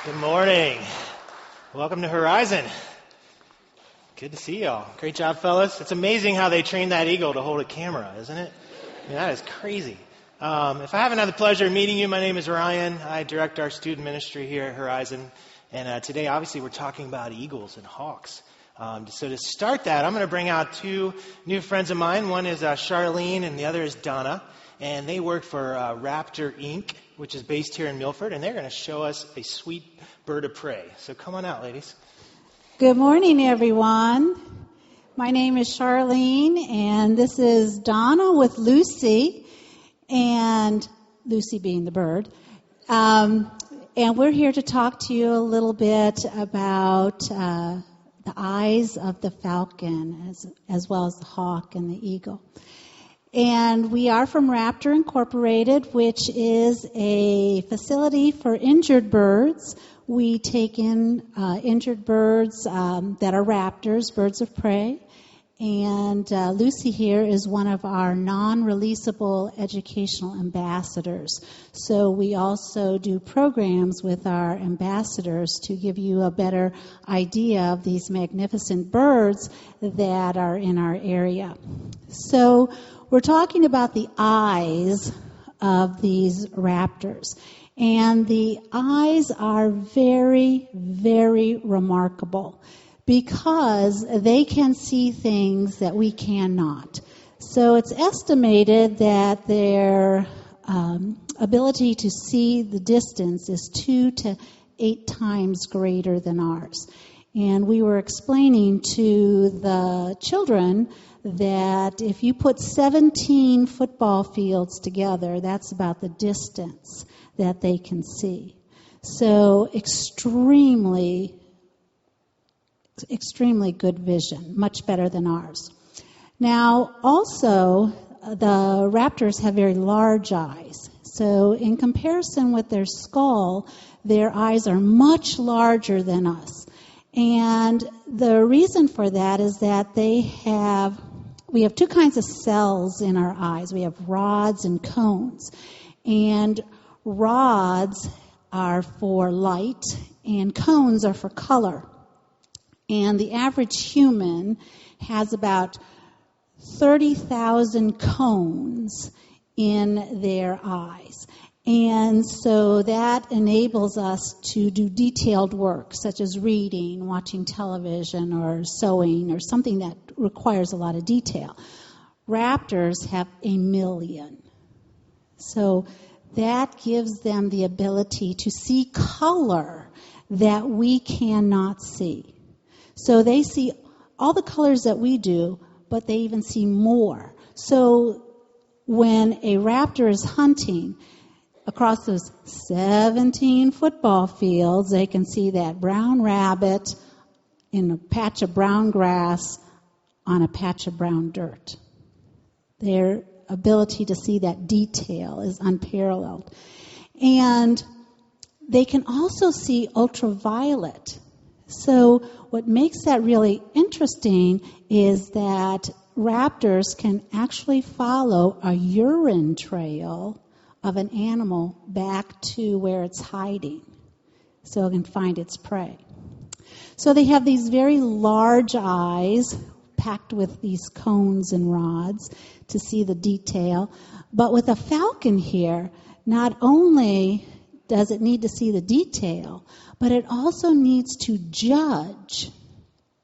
Good morning. Welcome to Horizon. Good to see y'all. Great job, fellas. It's amazing how they trained that eagle to hold a camera, isn't it? I mean, that is crazy. If I haven't had the pleasure of meeting you, my name is Ryan. I direct our student ministry here at Horizon. And today, obviously, we're talking about eagles and hawks. So to start that, I'm going to bring out two new friends of mine. One is Charlene and the other is Donna. And they work for Raptor Inc., which is based here in Milford. And they're going to show us a sweet bird of prey. So come on out, ladies. Good morning, everyone. My name is Charlene, and this is Donna with Lucy, and Lucy being the bird. And we're here to talk to you a little bit about the eyes of the falcon, as well as the hawk and the eagle. And we are from Raptor Incorporated, which is a facility for injured birds. We take in injured birds that are raptors, birds of prey. And Lucy here is one of our non-releasable educational ambassadors. So we also do programs with our ambassadors to give you a better idea of these magnificent birds that are in our area. So we're talking about the eyes of these raptors. And the eyes are very, very remarkable because they can see things that we cannot. So it's estimated that their ability to see the distance is 2 to 8 times greater than ours. And we were explaining to the children that if you put 17 football fields together, that's about the distance that they can see. So extremely good vision, much better than ours. Now, also, the raptors have very large eyes. So in comparison with their skull, their eyes are much larger than us. And the reason for that is that we have two kinds of cells in our eyes. We have rods and cones. And rods are for light and cones are for color. And the average human has about 30,000 cones in their eyes. And so that enables us to do detailed work, such as reading, watching television, or sewing, or something that requires a lot of detail. Raptors have 1 million. So that gives them the ability to see color that we cannot see. So they see all the colors that we do, but they even see more. So when a raptor is hunting across those 17 football fields, they can see that brown rabbit in a patch of brown grass on a patch of brown dirt. Their ability to see that detail is unparalleled. And they can also see ultraviolet. So what makes that really interesting is that raptors can actually follow a urine trail of an animal back to where it's hiding, so it can find its prey. So they have these very large eyes packed with these cones and rods to see the detail. But with a falcon here, not only does it need to see the detail, but it also needs to judge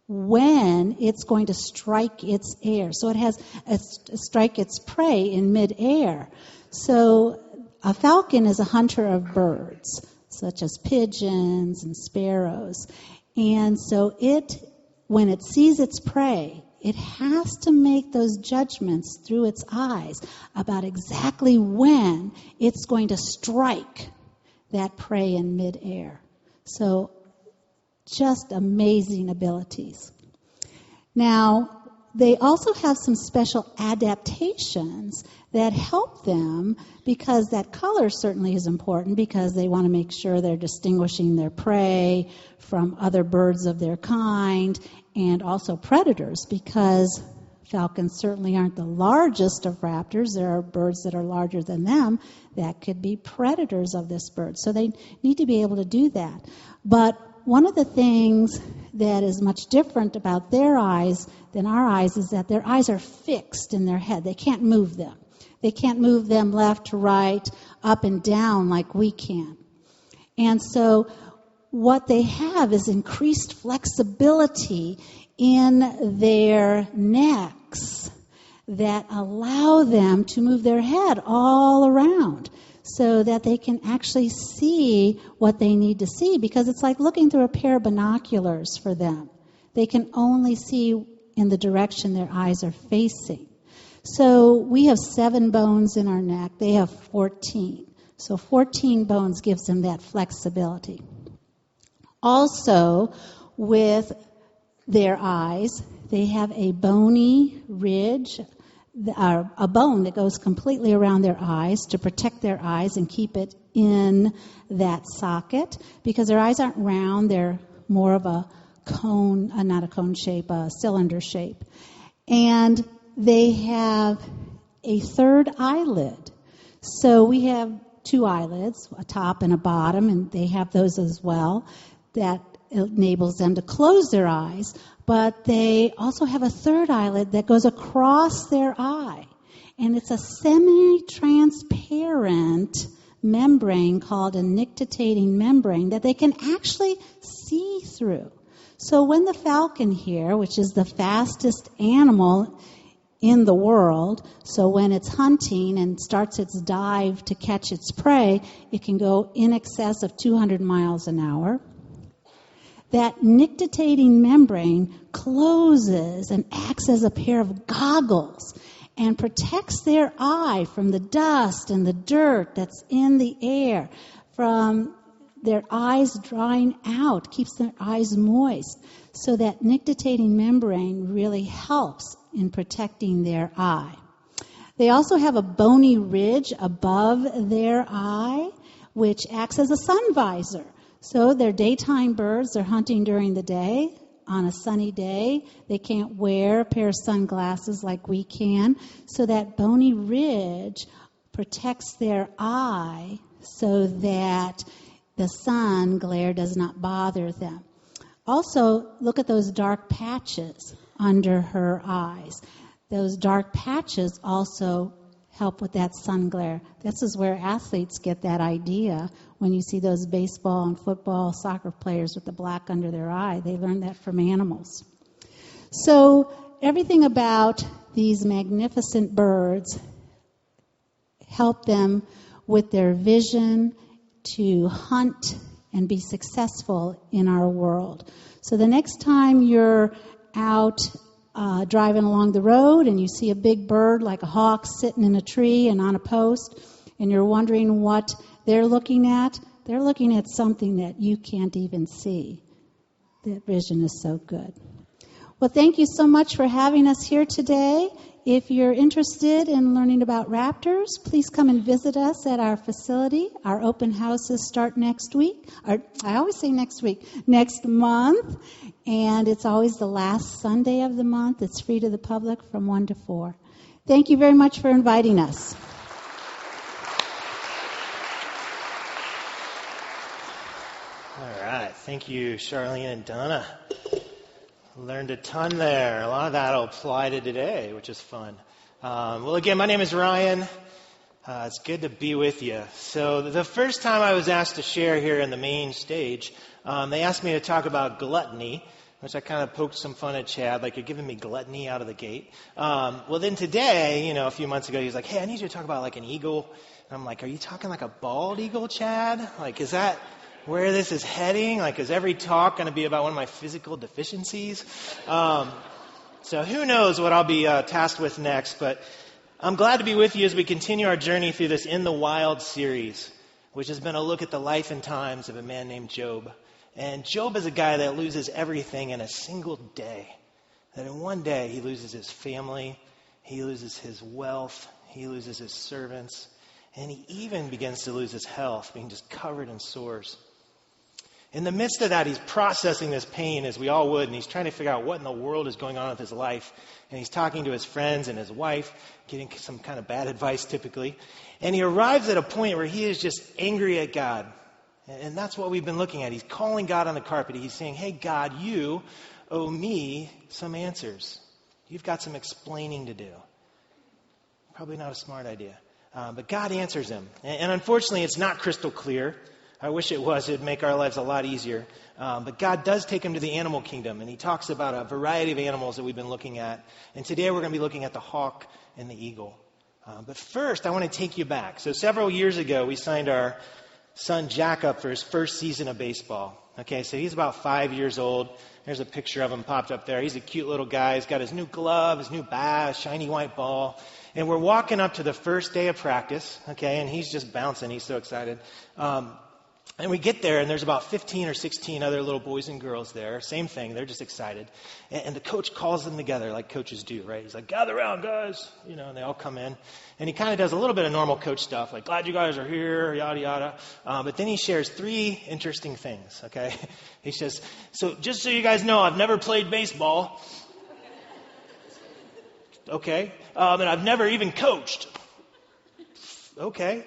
when it's going to strike its air. So it has strike its prey in midair. So a falcon is a hunter of birds, such as pigeons and sparrows. And so when it sees its prey, it has to make those judgments through its eyes about exactly when it's going to strike that prey in midair. So just amazing abilities. Now, they also have some special adaptations that help them, because that color certainly is important, because they want to make sure they're distinguishing their prey from other birds of their kind and also predators, because falcons certainly aren't the largest of raptors. There are birds that are larger than them that could be predators of this bird. So they need to be able to do that. But one of the things that is much different about their eyes than our eyes is that their eyes are fixed in their head. They can't move them. They can't move them left to right, up and down like we can. And so what they have is increased flexibility in their necks that allow them to move their head all around so that they can actually see what they need to see, because it's like looking through a pair of binoculars for them. They can only see in the direction their eyes are facing. So we have 7 bones in our neck. They have 14. So 14 bones gives them that flexibility. Also, with their eyes, they have a bony ridge, a bone that goes completely around their eyes to protect their eyes and keep it in that socket, because their eyes aren't round, they're more of a cone, not a cone shape, a cylinder shape. And they have a third eyelid. So we have 2 eyelids, a top and a bottom, and they have those as well. That enables them to close their eyes, but they also have a third eyelid that goes across their eye. And it's a semi-transparent membrane called a nictitating membrane that they can actually see through. So when the falcon here, which is the fastest animal in the world, so when it's hunting and starts its dive to catch its prey, it can go in excess of 200 miles an hour. That nictitating membrane closes and acts as a pair of goggles and protects their eye from the dust and the dirt that's in the air, from their eyes drying out, keeps their eyes moist. So that nictitating membrane really helps in protecting their eye. They also have a bony ridge above their eye, which acts as a sun visor. So they're daytime birds. They're hunting during the day. On a sunny day, they can't wear a pair of sunglasses like we can. So that bony ridge protects their eye so that the sun glare does not bother them. Also, look at those dark patches under her eyes. Those dark patches also help with that sun glare. This is where athletes get that idea. When you see those baseball and football, soccer players with the black under their eye, they learn that from animals. So everything about these magnificent birds help them with their vision to hunt and be successful in our world. So the next time you're out driving along the road and you see a big bird like a hawk sitting in a tree and on a post, and you're wondering what they're looking at something that you can't even see. That vision is so good. Well, thank you so much for having us here today. If you're interested in learning about raptors, please come and visit us at our facility. Our open houses start next week. Next month. And it's always the last Sunday of the month. It's free to the public from 1 to 4. Thank you very much for inviting us. All right. Thank you, Charlene and Donna. Learned a ton there. A lot of that will apply to today, which is fun. Well, again, my name is Ryan. It's good to be with you. So the first time I was asked to share here in the main stage, they asked me to talk about gluttony, which I kind of poked some fun at Chad, like, you're giving me gluttony out of the gate. Well, then today, a few months ago, he was like, hey, I need you to talk about like an eagle. And I'm like, are you talking like a bald eagle, Chad? Like, is that where this is heading? Like, is every talk going to be about one of my physical deficiencies? So who knows what I'll be tasked with next, but I'm glad to be with you as we continue our journey through this In the Wild series, which has been a look at the life and times of a man named Job. And Job is a guy that loses everything in a single day. That in one day he loses his family, he loses his wealth, he loses his servants, and he even begins to lose his health, being just covered in sores. In the midst of that, he's processing this pain, as we all would, and he's trying to figure out what in the world is going on with his life. And he's talking to his friends and his wife, getting some kind of bad advice typically. And he arrives at a point where he is just angry at God. And that's what we've been looking at. He's calling God on the carpet. He's saying, hey, God, you owe me some answers. You've got some explaining to do. Probably not a smart idea. But God answers him. And unfortunately, it's not crystal clear. I wish it was. It would make our lives a lot easier. But God does take him to the animal kingdom. And he talks about a variety of animals that we've been looking at. And today we're going to be looking at the hawk and the eagle. But first, I want to take you back. So several years ago, we signed our son Jack up for his first season of baseball. Okay, so he's about 5 years old. There's a picture of him popped up there. He's a cute little guy. He's got his new glove, his new bat, a shiny white ball. And we're walking up to the first day of practice, okay, and he's just bouncing. He's so excited. And we get there, and there's about 15 or 16 other little boys and girls there. Same thing. They're just excited. And the coach calls them together like coaches do, right? He's like, gather around, guys. You know, and they all come in. And he kind of does a little bit of normal coach stuff, like, glad you guys are here, yada, yada. But then he shares 3 interesting things, okay? He says, so just so you guys know, I've never played baseball. Okay. And I've never even coached. Okay.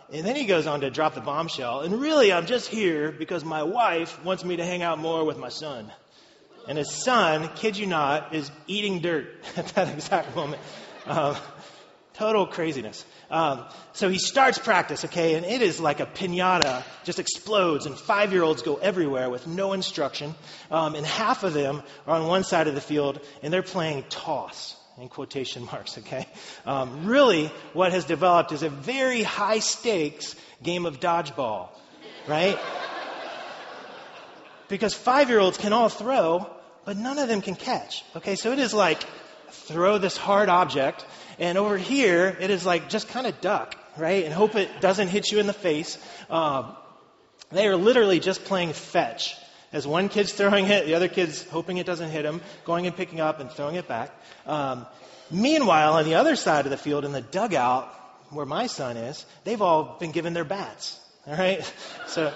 And then he goes on to drop the bombshell. And really, I'm just here because my wife wants me to hang out more with my son. And his son, kid you not, is eating dirt at that exact moment. Total craziness. So he starts practice, okay, and it is like a piñata, just explodes, and 5-year-olds go everywhere with no instruction. And half of them are on one side of the field, and they're playing toss. In quotation marks, okay? Really, what has developed is a very high-stakes game of dodgeball, right? Because 5-year-olds can all throw, but none of them can catch, okay? So it is like throw this hard object, and over here, it is like just kind of duck, right? And hope it doesn't hit you in the face. They are literally just playing fetch. As one kid's throwing it, the other kid's hoping it doesn't hit him, going and picking up and throwing it back. Meanwhile, on the other side of the field, in the dugout, where my son is, they've all been given their bats. All right? So,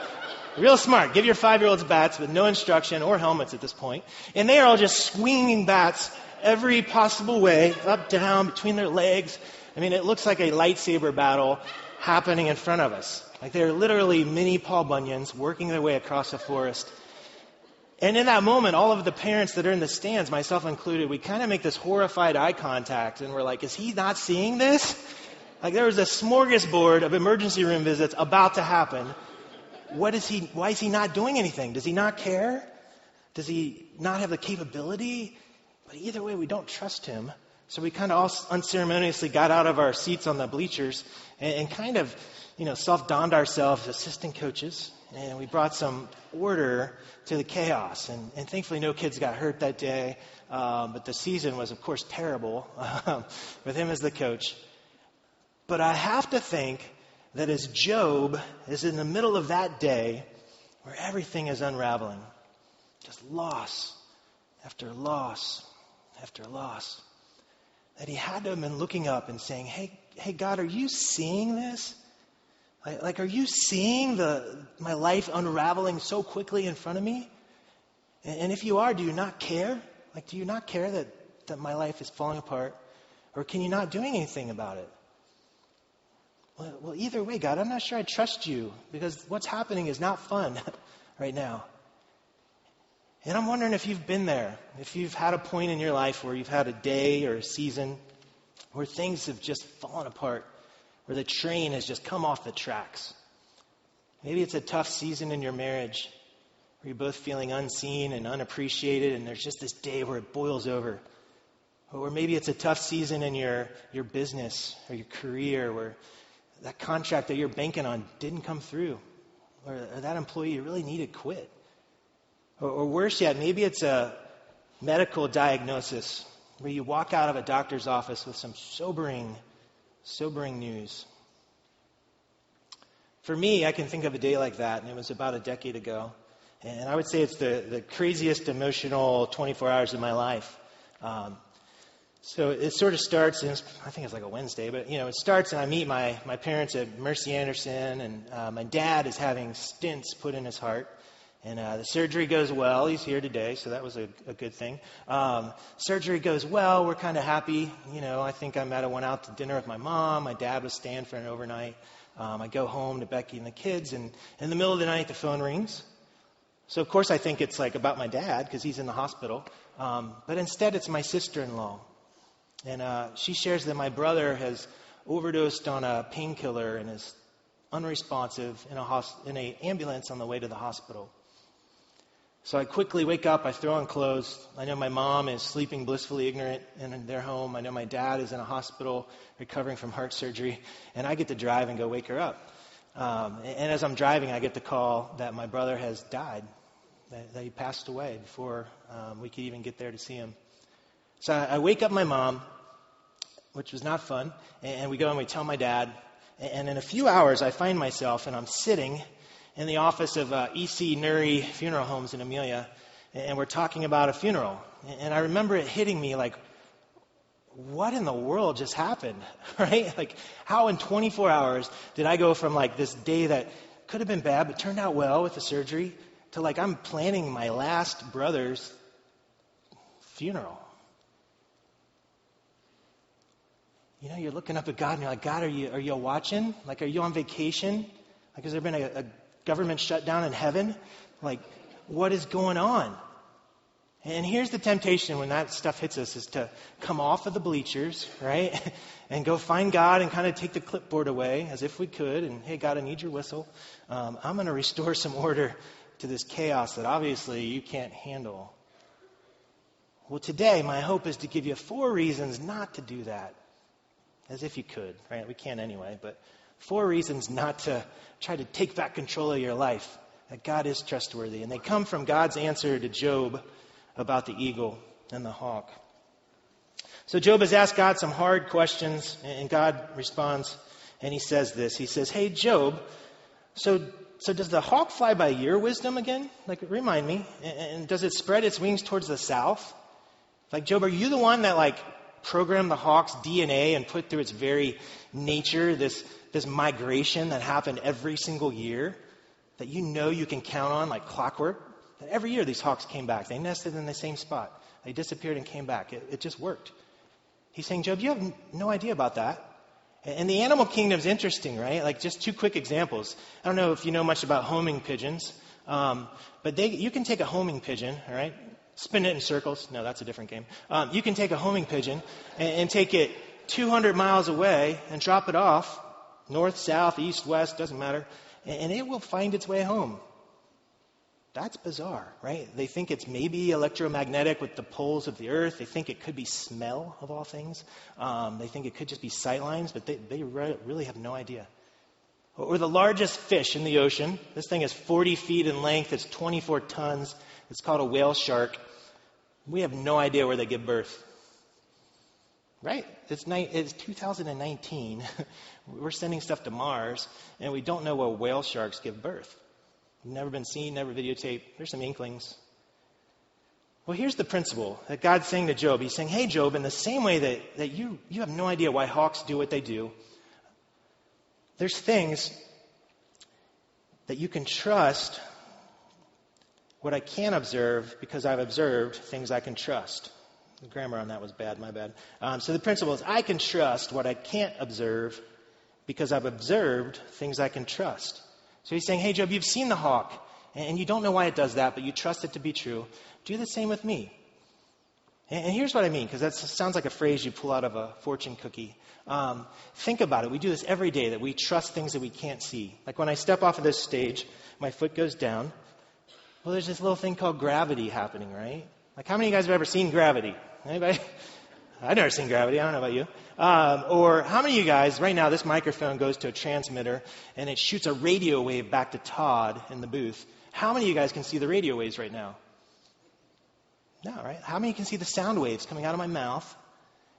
real smart. Give your 5-year-olds bats with no instruction or helmets at this point. And they are all just swinging bats every possible way, up, down, between their legs. I mean, it looks like a lightsaber battle happening in front of us. Like they're literally mini Paul Bunyans working their way across a forest. And in that moment, all of the parents that are in the stands, myself included, we kind of make this horrified eye contact, and we're like, is he not seeing this? Like there was a smorgasbord of emergency room visits about to happen. Why is he not doing anything? Does he not care? Does he not have the capability? But either way, we don't trust him. So we kind of all unceremoniously got out of our seats on the bleachers and kind of, self-donned ourselves as assistant coaches. And we brought some order to the chaos. And thankfully no kids got hurt that day. But the season was, of course, terrible with him as the coach. But I have to think that as Job is in the middle of that day where everything is unraveling, just loss after loss after loss, that he had to have been looking up and saying, hey God, are you seeing this? Like, are you seeing my life unraveling so quickly in front of me? And if you are, do you not care? Like, do you not care that my life is falling apart? Or can you not do anything about it? Well, either way, God, I'm not sure I trust you because what's happening is not fun right now. And I'm wondering if you've been there, if you've had a point in your life where you've had a day or a season where things have just fallen apart, where the train has just come off the tracks. Maybe it's a tough season in your marriage where you're both feeling unseen and unappreciated, and there's just this day where it boils over. Or maybe it's a tough season in your business or your career where that contract that you're banking on didn't come through, or that employee you really needed quit. Or worse yet, maybe it's a medical diagnosis where you walk out of a doctor's office with some sobering news. For me, I can think of a day like that, and it was about a decade ago. And I would say it's the craziest emotional 24 hours of my life. So it sort of starts, and I think it's like a Wednesday, but it starts, and I meet my parents at Mercy Anderson, and my dad is having stents put in his heart, and the surgery goes well. He's here today, so that was a good thing. Surgery goes well. We're kind of happy. I think I might have went out to dinner with my mom. My dad was staying for an overnight. I go home to Becky and the kids, and in the middle of the night, the phone rings. So, of course, I think it's like about my dad because he's in the hospital. But instead, it's my sister-in-law. And she shares that my brother has overdosed on a painkiller and is unresponsive in an ambulance on the way to the hospital. So I quickly wake up, I throw on clothes. I know my mom is sleeping blissfully ignorant in their home. I know my dad is in a hospital recovering from heart surgery. And I get to drive and go wake her up. And as I'm driving, I get the call that my brother has died, that he passed away before we could even get there to see him. So I wake up my mom, which was not fun, and we go and we tell my dad. And in a few hours, I find myself, and I'm sitting in the office of E.C. Nuri Funeral Homes in Amelia, and we're talking about a funeral. And I remember it hitting me like, what in the world just happened, right? Like, how in 24 hours did I go from like this day that could have been bad but turned out well with the surgery to like I'm planning my last brother's funeral? You're looking up at God and you're like, God, are you watching? Like, are you on vacation? Like, has there been a government shutdown in heaven? Like, what is going on? And here's the temptation when that stuff hits us is to come off of the bleachers, right? And go find God and kind of take the clipboard away as if we could. And, hey, God, I need your whistle. I'm going to restore some order to this chaos that obviously you can't handle. Well, today, my hope is to give you 4 reasons not to do that. As if you could, right? We can't anyway, but 4 reasons not to try to take back control of your life, that God is trustworthy. And they come from God's answer to Job about the eagle and the hawk. So Job has asked God some hard questions, and God responds, and he says this. He says, hey, Job, so does the hawk fly by your wisdom again? Like, remind me. And does it spread its wings towards the south? Like, Job, are you the one that, like, programmed the hawk's DNA and put through its very nature this migration that happened every single year that you can count on like clockwork? That every year these hawks came back. They nested in the same spot. They disappeared and came back. It just worked. He's saying, Job, you have no idea about that. And the animal kingdom's interesting, right? Like, just 2 quick examples. I don't know if you know much about homing pigeons, but you can take a homing pigeon, all right? Spin it in circles. No, that's a different game. You can take a homing pigeon and take it 200 miles away and drop it off, north, south, east, west, doesn't matter, and it will find its way home. That's bizarre, right? They think it's maybe electromagnetic with the poles of the earth. They think it could be smell, of all things. They think it could just be sight lines, but they really have no idea. Or the largest fish in the ocean. This thing is 40 feet in length. It's 24 tons. It's called a whale shark. We have no idea where they give birth. Right? It's 2019. We're sending stuff to Mars, and we don't know where whale sharks give birth. Never been seen, never videotaped. There's some inklings. Well, here's the principle that God's saying to Job. He's saying, hey, Job, in the same way that you have no idea why hawks do what they do, there's things that you can trust what I can't observe because I've observed things I can trust. The grammar on that was bad, my bad. So the principle is I can trust what I can't observe because I've observed things I can trust. So he's saying, hey, Job, you've seen the hawk, and you don't know why it does that, but you trust it to be true. Do the same with me. And here's what I mean, because that sounds like a phrase you pull out of a fortune cookie. Think about it. We do this every day, that we trust things that we can't see. Like when I step off of this stage, my foot goes down. Well, there's this little thing called gravity happening, right? Like, how many of you guys have ever seen gravity? Anybody? I've never seen gravity. I don't know about you. Or how many of you guys, right now, this microphone goes to a transmitter, and it shoots a radio wave back to Todd in the booth. How many of you guys can see the radio waves right now? No, right? How many can see the sound waves coming out of my mouth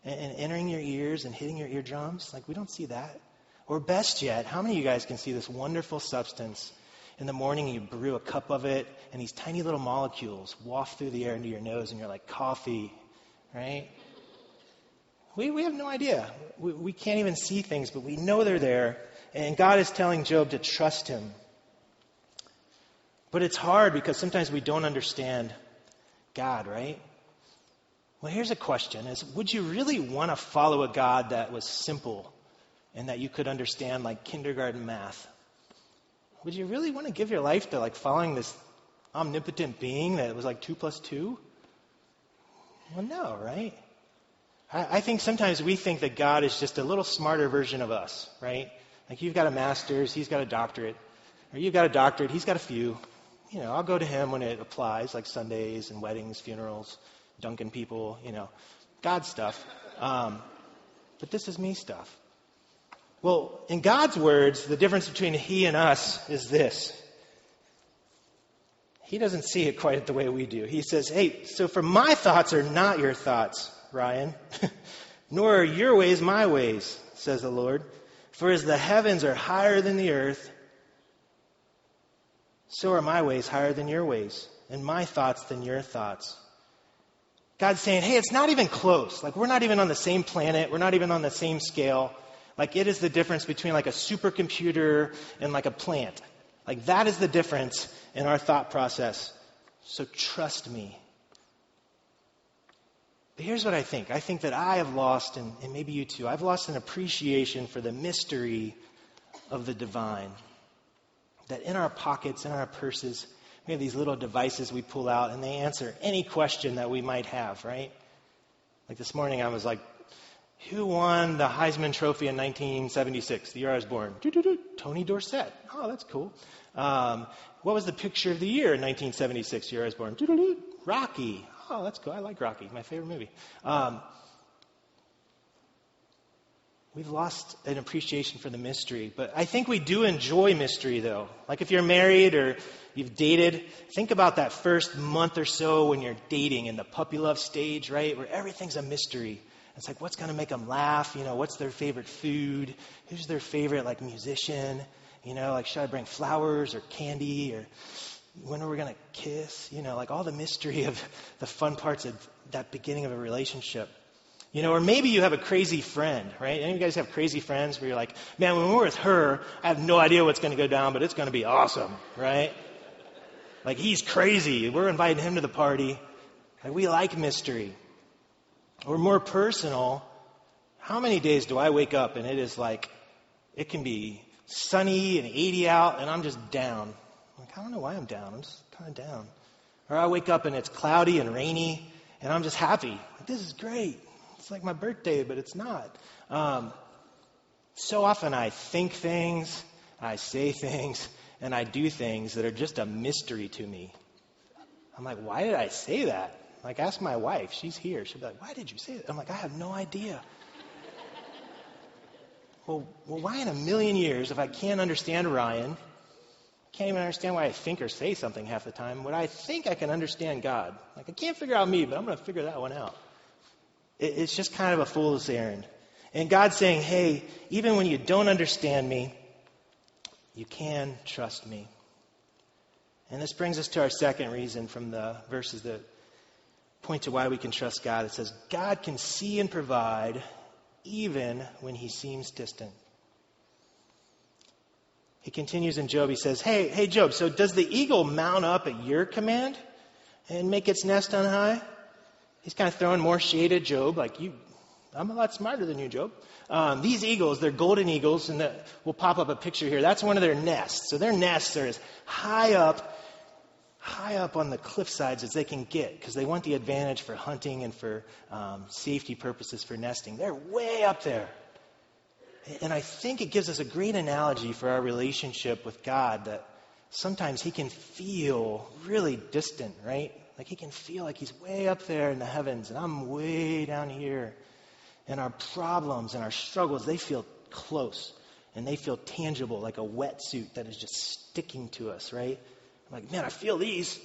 and entering your ears and hitting your eardrums? Like, we don't see that. Or best yet, how many of you guys can see this wonderful substance? In the morning, you brew a cup of it, and these tiny little molecules waft through the air into your nose, and you're like, coffee, right? We have no idea. We can't even see things, but we know they're there. And God is telling Job to trust him. But it's hard because sometimes we don't understand God, right? Well, here's a question. Would you really want to follow a God that was simple and that you could understand like kindergarten math? Would you really want to give your life to like following this omnipotent being that was like 2 + 2? Well, no, right? I think sometimes we think that God is just a little smarter version of us, right? Like you've got a master's, he's got a doctorate. Or you've got a doctorate, he's got a few. I'll go to him when it applies, like Sundays and weddings, funerals, dunking people, God stuff. But this is me stuff. Well, in God's words, the difference between he and us is this. He doesn't see it quite the way we do. He says, hey, so for my thoughts are not your thoughts, Ryan, nor are your ways my ways, says the Lord. For as the heavens are higher than the earth, so are my ways higher than your ways, and my thoughts than your thoughts. God's saying, hey, it's not even close. Like, we're not even on the same planet. We're not even on the same scale. Like, it is the difference between like a supercomputer and like a plant. Like, that is the difference in our thought process. So trust me. But here's what I think. I think that I have lost, and maybe you too, I've lost an appreciation for the mystery of the divine. That in our pockets, in our purses, we have these little devices we pull out, and they answer any question that we might have, right? Like this morning I was like, who won the Heisman Trophy in 1976, the year I was born? Tony Dorsett. Oh, that's cool. What was the picture of the year in 1976, the year I was born? Rocky. Oh, that's cool. I like Rocky, my favorite movie. We've lost an appreciation for the mystery. But I think we do enjoy mystery, though. Like if you're married or you've dated, think about that first month or so when you're dating in the puppy love stage, right? Where everything's a mystery. It's like, what's going to make them laugh? What's their favorite food? Who's their favorite, like, musician? Like, should I bring flowers or candy? Or when are we going to kiss? Like all the mystery of the fun parts of that beginning of a relationship. Or maybe you have a crazy friend, right? Any of you guys have crazy friends where you're like, man, when we're with her, I have no idea what's going to go down, but it's going to be awesome, right? Like, he's crazy. We're inviting him to the party. Like, we like mystery. Or more personal, how many days do I wake up and it is like, it can be sunny and 80 out and I'm just down. Like, I don't know why I'm down. I'm just kind of down. Or I wake up and it's cloudy and rainy and I'm just happy. Like, this is great. It's like my birthday, but it's not. So often I think things, I say things, and I do things that are just a mystery to me. I'm like, why did I say that? Like, ask my wife. She's here. She'll be like, why did you say that? I'm like, I have no idea. Well, why in a million years, if I can't understand Ryan, can't even understand why I think or say something half the time, would I think I can understand God? Like, I can't figure out me, but I'm going to figure that one out. It's just kind of a fool's errand. And God's saying, hey, even when you don't understand me, you can trust me. And this brings us to our second reason from the verses that point to why we can trust God. It says, God can see and provide even when he seems distant. He continues in Job. He says, hey, Job, so does the eagle mount up at your command and make its nest on high? He's kind of throwing more shade at Job, like, I'm a lot smarter than you, Job. These eagles, they're golden eagles, and we'll pop up a picture here. That's one of their nests. So their nests are as high up on the cliff sides as they can get, because they want the advantage for hunting and for safety purposes for nesting. They're way up there. And I think it gives us a great analogy for our relationship with God, that sometimes he can feel really distant, right? Like he can feel like he's way up there in the heavens and I'm way down here. And our problems and our struggles, they feel close and they feel tangible, like a wetsuit that is just sticking to us, right? I'm like, man, I feel these.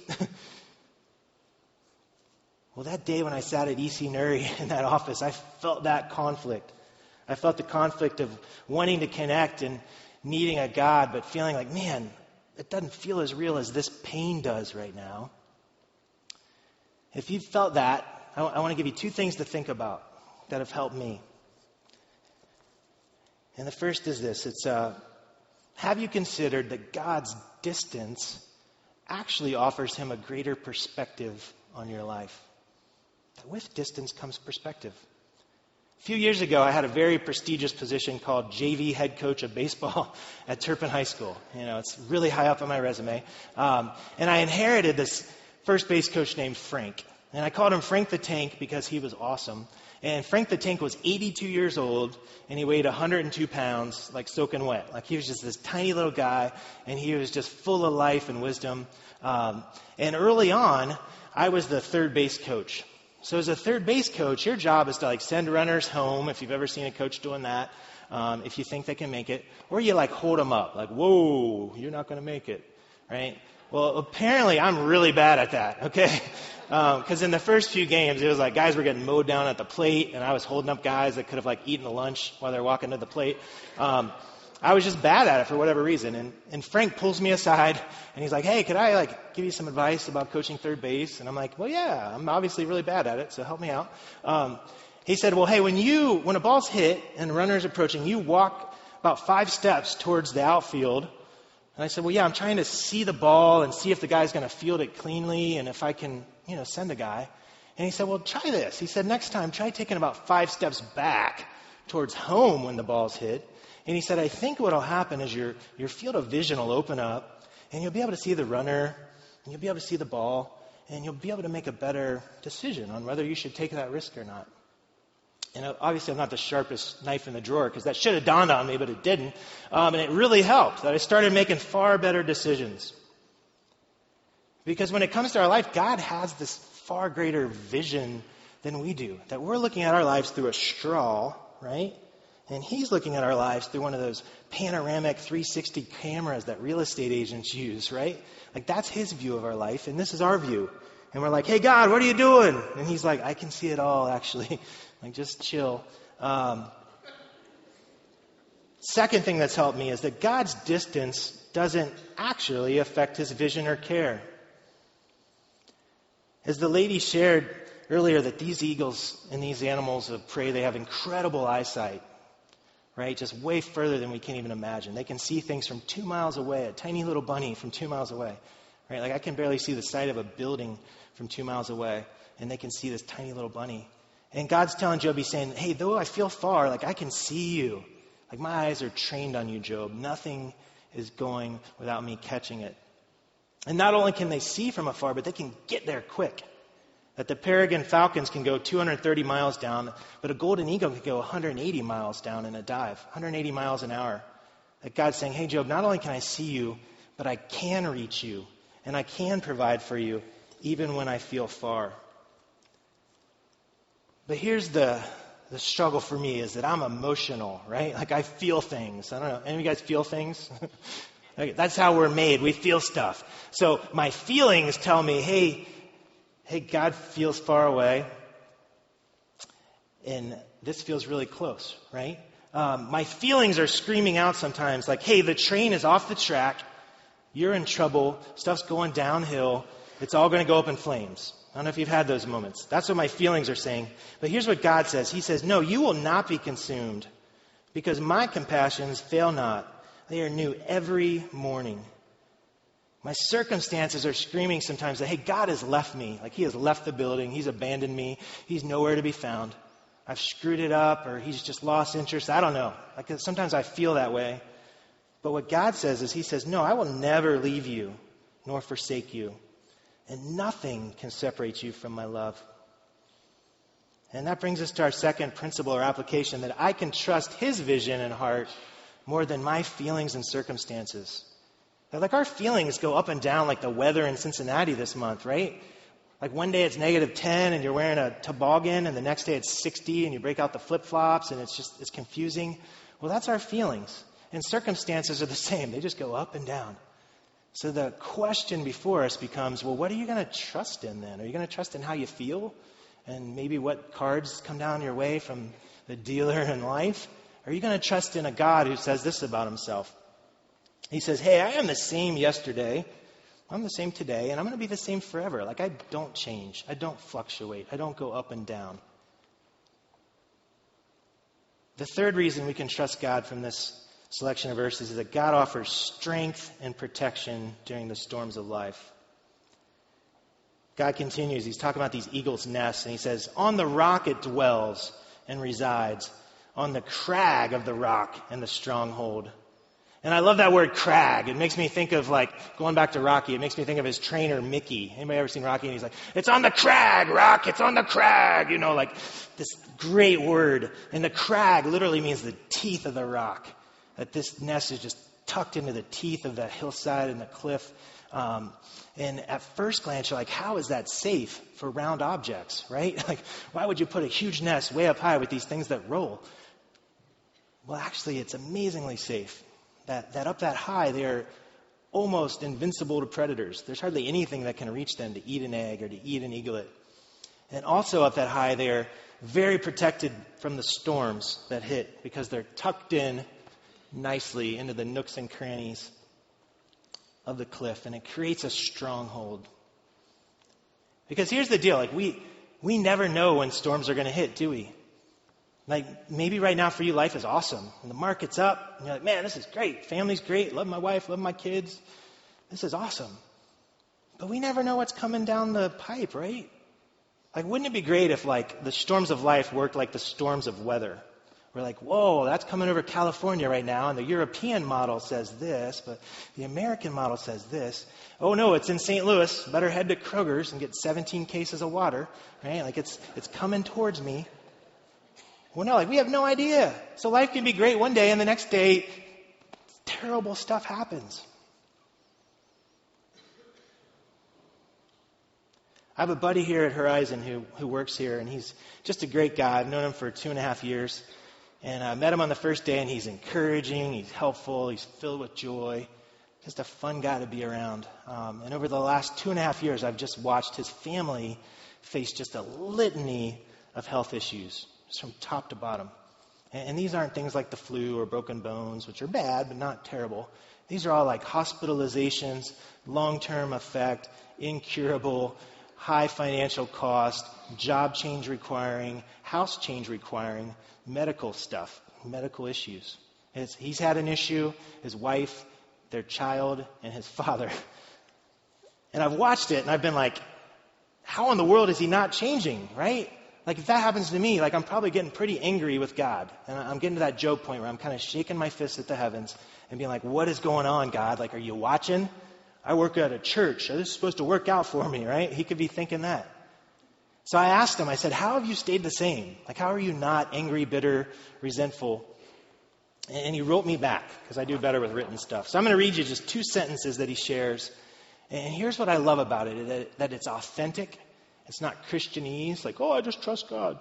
Well, that day when I sat at E.C. Nuri in that office, I felt that conflict. I felt the conflict of wanting to connect and needing a God, but feeling like, man, it doesn't feel as real as this pain does right now. If you've felt that, I want to give you two things to think about. that have helped me. And the first is this. It's, have you considered that God's distance actually offers him a greater perspective on your life? That with distance comes perspective. A few years ago, I had a very prestigious position called JV head coach of baseball at Turpin High School. It's really high up on my resume. And I inherited this first base coach named Frank. And I called him Frank the Tank because he was awesome. And Frank the Tank was 82 years old, and he weighed 102 pounds, like soaking wet. Like he was just this tiny little guy, and he was just full of life and wisdom. And early on, I was the third base coach. So as a third base coach, your job is to like send runners home, if you've ever seen a coach doing that, if you think they can make it. Or you like hold them up, like, whoa, you're not going to make it, right? Well, apparently I'm really bad at that, okay? Because in the first few games, it was like guys were getting mowed down at the plate, and I was holding up guys that could have like eaten a lunch while they're walking to the plate. I was just bad at it for whatever reason. And Frank pulls me aside, and he's like, hey, could I like give you some advice about coaching third base? And I'm like, well, yeah, I'm obviously really bad at it, so help me out. He said, well, hey, when a ball's hit and a runner's approaching, you walk about 5 steps towards the outfield. And I said, well, yeah, I'm trying to see the ball and see if the guy's going to field it cleanly and if I can, send a guy. And he said, well, try this. He said, next time, try taking about 5 steps back towards home when the ball's hit. And he said, I think what will happen is your field of vision will open up, and you'll be able to see the runner, and you'll be able to see the ball, and you'll be able to make a better decision on whether you should take that risk or not. And obviously I'm not the sharpest knife in the drawer, because that should have dawned on me, but it didn't. And it really helped that I started making far better decisions. Because when it comes to our life, God has this far greater vision than we do. That we're looking at our lives through a straw, right? And he's looking at our lives through one of those panoramic 360 cameras that real estate agents use, right? Like that's his view of our life, and this is our view. And we're like, hey, God, what are you doing? And he's like, I can see it all, actually. Like, just chill. Second thing that's helped me is that God's distance doesn't actually affect his vision or care. As the lady shared earlier, that these eagles and these animals of prey, they have incredible eyesight. Right? Just way further than we can even imagine. They can see things from 2 miles away, a tiny little bunny from 2 miles away. Right? Like I can barely see the side of a building from 2 miles away, and they can see this tiny little bunny. And God's telling Job, he's saying, hey, though I feel far, like I can see you. Like my eyes are trained on you, Job. Nothing is going without me catching it. And not only can they see from afar, but they can get there quick. That the peregrine falcons can go 230 miles down, but a golden eagle can go 180 miles down in a dive, 180 miles an hour. That God's saying, hey, Job, not only can I see you, but I can reach you, and I can provide for you, even when I feel far. But here's the struggle for me, is that I'm emotional, right? Like I feel things. I don't know. Any of you guys feel things? Okay, that's how we're made. We feel stuff. So my feelings tell me, hey, God feels far away, and this feels really close, right? My feelings are screaming out sometimes, like, hey, the train is off the track, you're in trouble, stuff's going downhill, it's all going to go up in flames. I don't know if you've had those moments. That's what my feelings are saying. But here's what God says. He says, no, you will not be consumed, because my compassions fail not. They are new every morning. My circumstances are screaming sometimes that, hey, God has left me. Like he has left the building. He's abandoned me. He's nowhere to be found. I've screwed it up, or he's just lost interest. I don't know. Like sometimes I feel that way. But what God says is, he says, no, I will never leave you nor forsake you. And nothing can separate you from my love. And that brings us to our second principle or application, that I can trust his vision and heart more than my feelings and circumstances. Like our feelings go up and down like the weather in Cincinnati this month, right? Like one day it's -10 and you're wearing a toboggan, and the next day it's 60 and you break out the flip-flops, and it's confusing. Well, that's our feelings. And circumstances are the same. They just go up and down. So the question before us becomes, well, what are you going to trust in then? Are you going to trust in how you feel? And maybe what cards come down your way from the dealer in life? Or are you going to trust in a God who says this about himself? He says, hey, I am the same yesterday, I'm the same today, and I'm going to be the same forever. Like I don't change, I don't fluctuate, I don't go up and down. The third reason we can trust God from this selection of verses is that God offers strength and protection during the storms of life. God continues. He's talking about these eagles' nests, and he says, on the rock it dwells and resides, on the crag of the rock and the stronghold. And I love that word crag. It makes me think of, like, going back to Rocky, it makes me think of his trainer, Mickey. Anybody ever seen Rocky? And he's like, it's on the crag, Rock, it's on the crag. You know, like this great word. And the crag literally means the teeth of the rock. That this nest is just tucked into the teeth of that hillside and the cliff. And at first glance, you're like, how is that safe for round objects, right? Like, why would you put a huge nest way up high with these things that roll? Well, actually, it's amazingly safe. That up that high, they're almost invincible to predators. There's hardly anything that can reach them to eat an egg or to eat an eaglet. And also up that high, they're very protected from the storms that hit because they're tucked in nicely into the nooks and crannies of the cliff, and it creates a stronghold. Because here's the deal, like we never know when storms are going to hit, do we? Like, maybe right now for you, life is awesome. And the market's up. And you're like, man, this is great. Family's great. Love my wife. Love my kids. This is awesome. But we never know what's coming down the pipe, right? Like, wouldn't it be great if, like, the storms of life worked like the storms of weather? We're like, whoa, that's coming over California right now. And the European model says this, but the American model says this. Oh, no, it's in St. Louis. Better head to Kroger's and get 17 cases of water, right? Like, it's coming towards me. Well, no, like we have no idea. So life can be great one day, and the next day, terrible stuff happens. I have a buddy here at Horizon who works here, and he's just a great guy. I've known him for 2.5 years. And I met him on the first day, and he's encouraging, he's helpful, he's filled with joy. Just a fun guy to be around. And over the last 2.5 years, I've just watched his family face just a litany of health issues. Just from top to bottom. And these aren't things like the flu or broken bones, which are bad, but not terrible. These are all like hospitalizations, long-term effect, incurable, high financial cost, job change requiring, house change requiring, medical stuff, medical issues. He's had an issue, his wife, their child, and his father. And I've watched it, and I've been like, how in the world is he not changing, right? Like, if that happens to me, like, I'm probably getting pretty angry with God. And I'm getting to that Job point where I'm kind of shaking my fist at the heavens and being like, what is going on, God? Like, are you watching? I work at a church. This is supposed to work out for me, right? He could be thinking that. So I asked him, I said, how have you stayed the same? Like, how are you not angry, bitter, resentful? And he wrote me back, because I do better with written stuff. So I'm going to read you just 2 sentences that he shares. And here's what I love about it, that it's authentic. It's not Christianese, like, oh, I just trust God.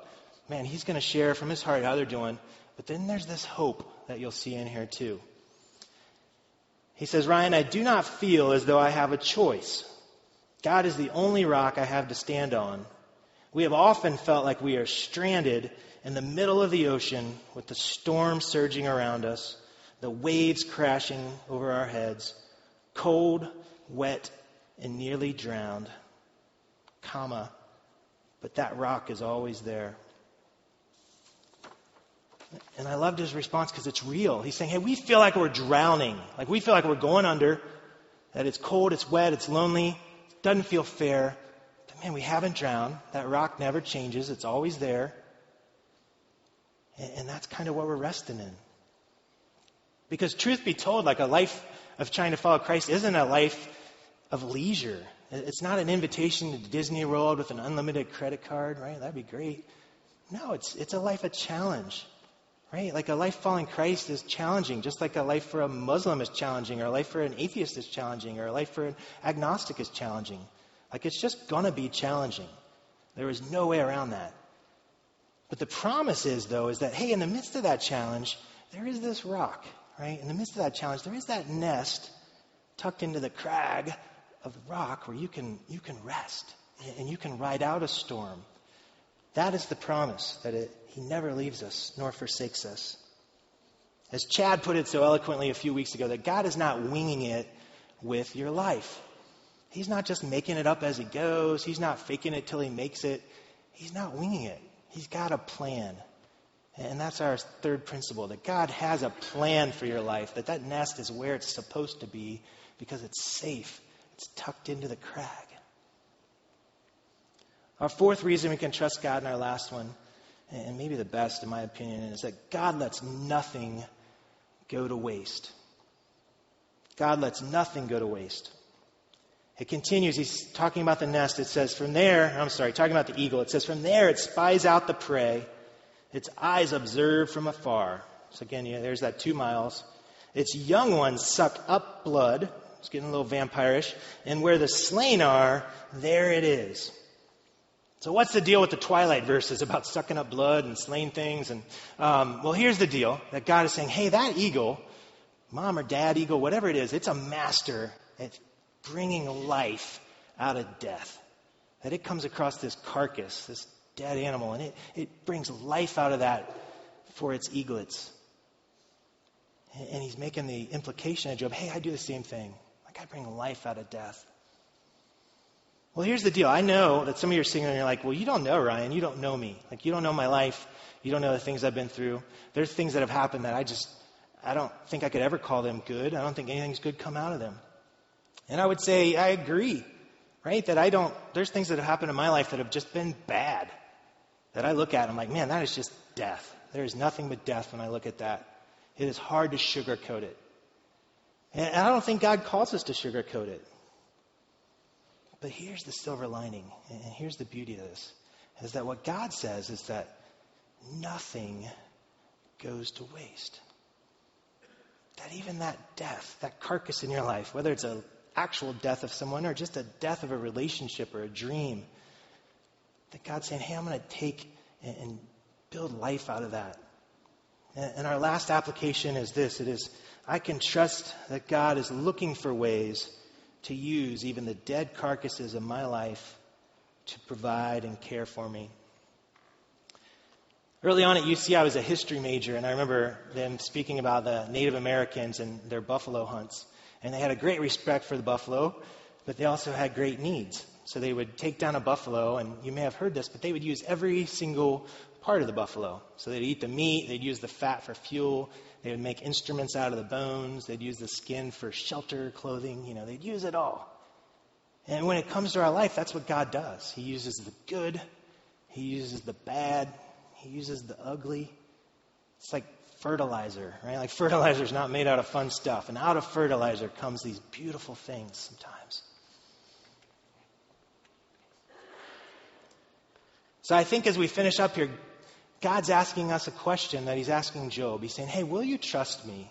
Man, he's going to share from his heart how they're doing. But then there's this hope that you'll see in here too. He says, Ryan, I do not feel as though I have a choice. God is the only rock I have to stand on. We have often felt like we are stranded in the middle of the ocean with the storm surging around us, the waves crashing over our heads, cold, wet, and nearly drowned. But that rock is always there. And I loved his response because it's real. He's saying, hey, we feel like we're drowning. Like we feel like we're going under. That it's cold, it's wet, it's lonely. It doesn't feel fair. But man, we haven't drowned. That rock never changes. It's always there. And that's kind of what we're resting in. Because truth be told, like a life of trying to follow Christ isn't a life of leisure. It's not an invitation to Disney World with an unlimited credit card, right? That'd be great. No, it's a life of challenge, right? Like a life following Christ is challenging, just like a life for a Muslim is challenging, or a life for an atheist is challenging, or a life for an agnostic is challenging. Like it's just gonna be challenging. There is no way around that. But the promise is, though, is that, hey, in the midst of that challenge, there is this rock, right? In the midst of that challenge, there is that nest tucked into the crag of the rock where you can rest and you can ride out a storm. That is the promise, that he never leaves us nor forsakes us. As Chad put it so eloquently a few weeks ago, that God is not winging it with your life. He's not just making it up as he goes. He's not faking it till he makes it. He's not winging it. He's got a plan. And that's our third principle, that God has a plan for your life, that nest is where it's supposed to be because it's safe. It's tucked into the crag. Our fourth reason we can trust God, and our last one, and maybe the best in my opinion, is that God lets nothing go to waste. God lets nothing go to waste. It continues, he's talking about the nest. It says, talking about the eagle. It says, from there it spies out the prey. Its eyes observe from afar. So again, there's that 2 miles. Its young ones suck up blood. It's getting a little vampirish. And where the slain are, there it is. So what's the deal with the Twilight verses about sucking up blood and slaying things? And well, here's the deal. That God is saying, hey, that eagle, mom or dad eagle, whatever it is, it's a master at bringing life out of death. That it comes across this carcass, this dead animal, and it brings life out of that for its eaglets. And he's making the implication of Job, hey, I do the same thing. Like I bring life out of death. Well, here's the deal. I know that some of you are sitting there and you're like, well, you don't know, Ryan. You don't know me. Like, you don't know my life. You don't know the things I've been through. There's things that have happened that I don't think I could ever call them good. I don't think anything's good come out of them. And I would say I agree, right? There's things that have happened in my life that have just been bad. That I look at and I'm like, man, that is just death. There is nothing but death when I look at that. It is hard to sugarcoat it. And I don't think God calls us to sugarcoat it. But here's the silver lining, and here's the beauty of this, is that what God says is that nothing goes to waste. That even that death, that carcass in your life, whether it's an actual death of someone or just a death of a relationship or a dream, that God's saying, hey, I'm going to take and build life out of that. And our last application is this. It is, I can trust that God is looking for ways to use even the dead carcasses of my life to provide and care for me. Early on at UC, I was a history major, and I remember them speaking about the Native Americans and their buffalo hunts. And they had a great respect for the buffalo, but they also had great needs. So they would take down a buffalo, and you may have heard this, but they would use every single part of the buffalo. So they'd eat the meat, they'd use the fat for fuel, they would make instruments out of the bones, they'd use the skin for shelter, clothing, they'd use it all. And when it comes to our life, that's what God does. He uses the good, He uses the bad, He uses the ugly. It's like fertilizer, right? Like fertilizer's not made out of fun stuff. And out of fertilizer comes these beautiful things sometimes. So I think as we finish up here, God's asking us a question that He's asking Job. He's saying, hey, will you trust me?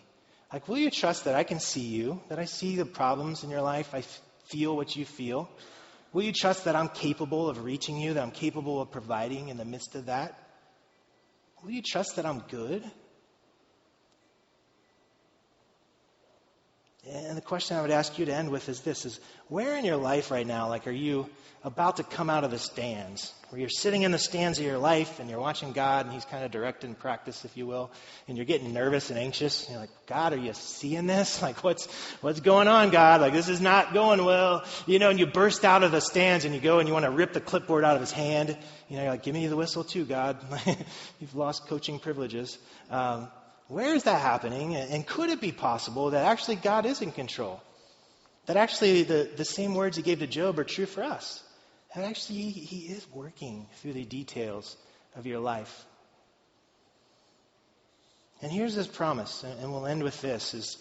Like, will you trust that I can see you, that I see the problems in your life, I feel what you feel? Will you trust that I'm capable of reaching you, that I'm capable of providing in the midst of that? Will you trust that I'm good? And the question I would ask you to end with is this, is where in your life right now, like, are you about to come out of the stands? Where you're sitting in the stands of your life and you're watching God and He's kind of directing practice, if you will, and you're getting nervous and anxious. And you're like, God, are you seeing this? Like, what's going on, God? Like, this is not going well. And you burst out of the stands and you go and you want to rip the clipboard out of His hand. You're like, give me the whistle too, God. You've lost coaching privileges. Where is that happening? And could it be possible that actually God is in control? That actually the same words He gave to Job are true for us? That actually He is working through the details of your life. And here's His promise, and we'll end with this, is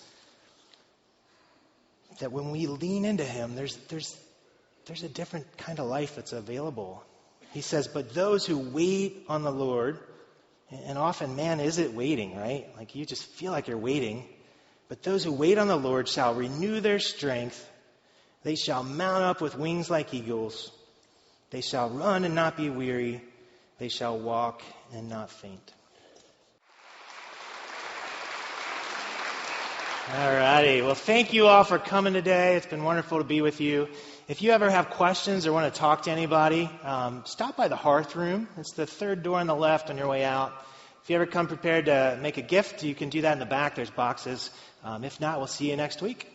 that when we lean into Him, there's a different kind of life that's available. He says, but those who wait on the Lord, and often, man, is it waiting, right? Like you just feel like you're waiting. But those who wait on the Lord shall renew their strength. They shall mount up with wings like eagles. They shall run and not be weary. They shall walk and not faint. All righty. Well, thank you all for coming today. It's been wonderful to be with you. If you ever have questions or want to talk to anybody, stop by the Hearth Room. It's the third door on the left on your way out. If you ever come prepared to make a gift, you can do that in the back. There's boxes. If not, we'll see you next week.